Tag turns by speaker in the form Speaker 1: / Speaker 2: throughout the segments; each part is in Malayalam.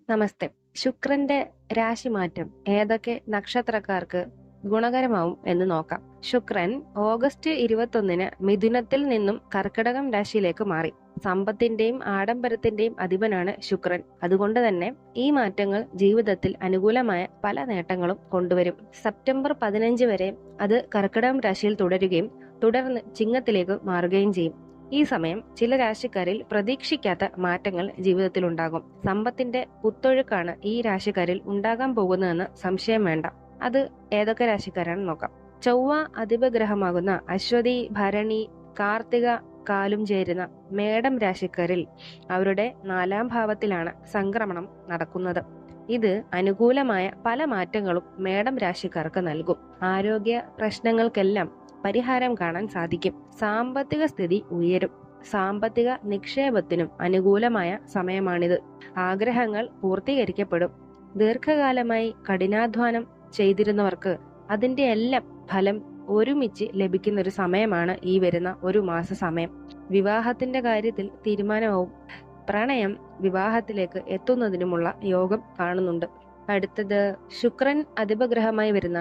Speaker 1: നമസ്തേ. ശുക്രന്റെ രാശിമാറ്റം ഏതൊക്കെ നക്ഷത്രക്കാർക്ക് ഗുണകരമാവും എന്ന് നോക്കാം. ശുക്രൻ ഓഗസ്റ്റ് 21-ന് മിഥുനത്തിൽ നിന്നും കർക്കിടകം രാശിയിലേക്ക് മാറി. സമ്പത്തിന്റെയും ആഡംബരത്തിന്റെയും അധിപനാണ് ശുക്രൻ. അതുകൊണ്ട് തന്നെ ഈ മാറ്റങ്ങൾ ജീവിതത്തിൽ അനുകൂലമായ പല നേട്ടങ്ങളും കൊണ്ടുവരും. സെപ്റ്റംബർ 15 വരെ അത് കർക്കിടകം രാശിയിൽ തുടരുകയും തുടർന്ന് ചിങ്ങത്തിലേക്ക് മാറുകയും ചെയ്യും. ഈ സമയം ചില രാശിക്കാരിൽ പ്രതീക്ഷിക്കാത്ത മാറ്റങ്ങൾ ജീവിതത്തിൽ ഉണ്ടാകും. സമ്പത്തിന്റെ കുത്തൊഴുക്കാണ് ഈ രാശിക്കാരിൽ ഉണ്ടാകാൻ പോകുന്നതെന്ന് സംശയം വേണ്ട. അത് ഏതൊക്കെ രാശിക്കാരാണെന്ന് നോക്കാം. ചൊവ്വ അധിപഗ്രഹമാകുന്ന അശ്വതി, ഭരണി, കാർത്തിക കാലും ചേരുന്ന മേടം രാശിക്കാരിൽ അവരുടെ 4-ാം ഭാവത്തിലാണ് സംക്രമണം നടക്കുന്നത്. ഇത് അനുകൂലമായ പല മാറ്റങ്ങളും മേടം രാശിക്കാർക്ക് നൽകും. ആരോഗ്യ പ്രശ്നങ്ങൾക്കെല്ലാം പരിഹാരം കാണാൻ സാധിക്കും. സാമ്പത്തിക സ്ഥിതി ഉയരും. സാമ്പത്തിക നിക്ഷേപത്തിനും അനുകൂലമായ സമയമാണിത്. ആഗ്രഹങ്ങൾ പൂർത്തീകരിക്കപ്പെടും. ദീർഘകാലമായി കഠിനാധ്വാനം ചെയ്തിരുന്നവർക്ക് അതിന്റെ എല്ലാം ഫലം ഒരുമിച്ച് ലഭിക്കുന്ന ഒരു സമയമാണ് ഈ വരുന്ന ഒരു മാസ സമയം. വിവാഹത്തിന്റെ കാര്യത്തിൽ തീരുമാനവും പ്രണയം വിവാഹത്തിലേക്ക് എത്തുന്നതിനുമുള്ള യോഗം കാണുന്നുണ്ട്. അടുത്തത് ശുക്രൻ അധിപഗ്രഹമായി വരുന്ന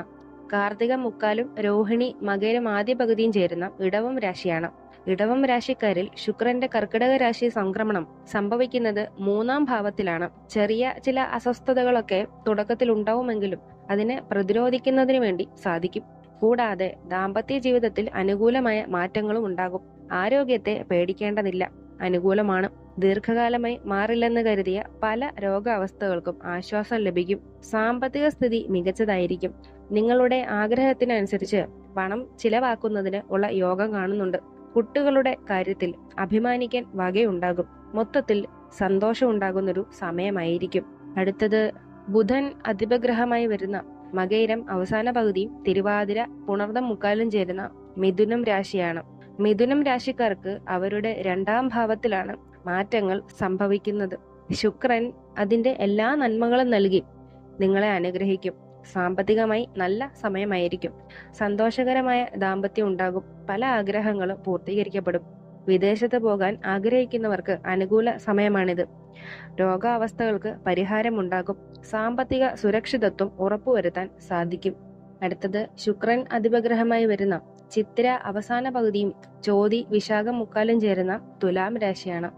Speaker 1: കാർത്തിക മുക്കാലും രോഹിണി മകരം ആദ്യ പകുതിയും ചേരുന്ന ഇടവം രാശിയാണ്. ഇടവം രാശിക്കാരിൽ ശുക്രന്റെ കർക്കിടക രാശി സംക്രമണം സംഭവിക്കുന്നത് 3-ാം ഭാവത്തിലാണ്. ചെറിയ ചില അസ്വസ്ഥതകളൊക്കെ തുടക്കത്തിൽ ഉണ്ടാവുമെങ്കിലും അതിനെ പ്രതിരോധിക്കുന്നതിന് വേണ്ടി സാധിക്കും. കൂടാതെ ദാമ്പത്യ ജീവിതത്തിൽ അനുകൂലമായ മാറ്റങ്ങളും ഉണ്ടാകും. ആരോഗ്യത്തെ പേടിക്കേണ്ടതില്ല, അനുകൂലമാണ്. ദീർഘകാലമായി മാറില്ലെന്ന് കരുതിയ പല രോഗാവസ്ഥകൾക്കും ആശ്വാസം ലഭിക്കും. സാമ്പത്തിക സ്ഥിതി മികച്ചതായിരിക്കും. നിങ്ങളുടെ ആഗ്രഹത്തിനനുസരിച്ച് പണം ചിലവാക്കുന്നതിന് ഉള്ള യോഗം കാണുന്നുണ്ട്. കുട്ടികളുടെ കാര്യത്തിൽ അഭിമാനിക്കാൻ വകയുണ്ടാകും. മൊത്തത്തിൽ സന്തോഷം ഉണ്ടാകുന്നൊരു സമയമായിരിക്കും. അടുത്തത് ബുധൻ അധിപഗ്രഹമായി വരുന്ന മകയിരം അവസാന പകുതിയും തിരുവാതിര പുണർദം മുക്കാലും ചേരുന്ന മിഥുനം രാശിയാണ്. മിഥുനം രാശിക്കാർക്ക് അവരുടെ 2-ാം ഭാവത്തിലാണ് മാറ്റങ്ങൾ സംഭവിക്കുന്നത്. ശുക്രൻ അതിന്റെ എല്ലാ നന്മകളും നൽകി നിങ്ങളെ അനുഗ്രഹിക്കും. സാമ്പത്തികമായി നല്ല സമയമായിരിക്കും. സന്തോഷകരമായ ദാമ്പത്യം ഉണ്ടാകും. പല ആഗ്രഹങ്ങളും പൂർത്തീകരിക്കപ്പെടും. വിദേശത്ത് പോകാൻ ആഗ്രഹിക്കുന്നവർക്ക് അനുകൂല സമയമാണിത്. രോഗാവസ്ഥകൾക്ക് പരിഹാരമുണ്ടാകും. സാമ്പത്തിക സുരക്ഷിതത്വം ഉറപ്പുവരുത്താൻ സാധിക്കും. അടുത്തത് ശുക്രൻ അധിപഗ്രഹമായി വരുന്ന ചിത്തിര അവസാന പകുതിയും ചോതി വിശാഖം മുക്കാലും ചേരുന്ന തുലാം രാശിയാണ്.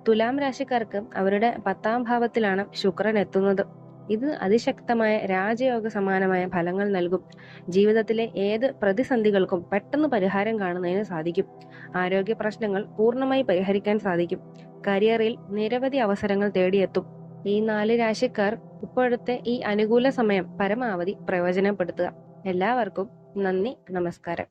Speaker 1: തുലാം രാശിക്കാർക്ക് അവരുടെ 10-ാം ഭാവത്തിലാണ് ശുക്രൻ എത്തുന്നത്. ഇത് അതിശക്തമായ രാജയോഗ സമാനമായ ഫലങ്ങൾ നൽകും. ജീവിതത്തിലെ ഏത് പ്രതിസന്ധികൾക്കും പെട്ടെന്ന് പരിഹാരം കാണുന്നതിന് സാധിക്കും. ആരോഗ്യ പ്രശ്നങ്ങൾ പൂർണ്ണമായി പരിഹരിക്കാൻ സാധിക്കും. കരിയറിൽ നിരവധി അവസരങ്ങൾ തേടിയെത്തും. ഈ 4 രാശിക്കാർ ഇപ്പോഴത്തെ ഈ അനുകൂല സമയം പരമാവധി പ്രയോജനപ്പെടുത്തുക. എല്ലാവർക്കും നന്ദി, നമസ്കാരം.